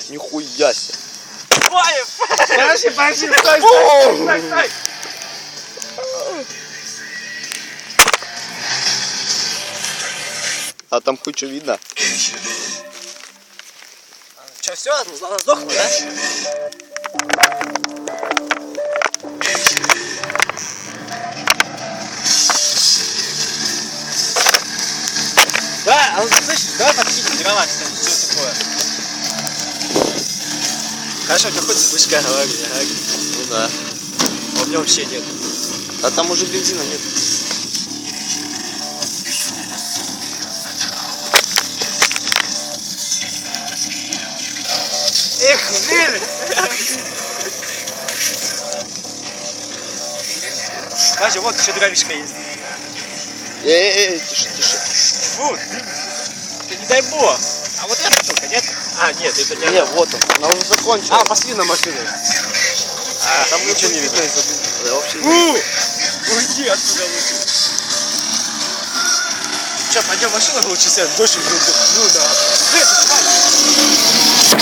Нихуя себе. Подожди, стой! А там хоть что видно? Че, все, она сдохла, да? Да, а слышишь, давай подпить, тренировать, что такое. Хорошо, у тебя хоть вспышка, говори. Ну да. А у меня вообще нет. А там уже бензина нет. Эх, блин! Подожди, вот еще дровишка есть. Эй, тише, тише. Фу, ты не дай бог. А вот эта штука, нет? А, нет, это не Не, вот он, она уже закончилась. А, пошли на машину. там ничего не видно. Да, вообще Уйди отсюда лучше. Че, пойдем машину лучше сядь, дождь будет. Ну да.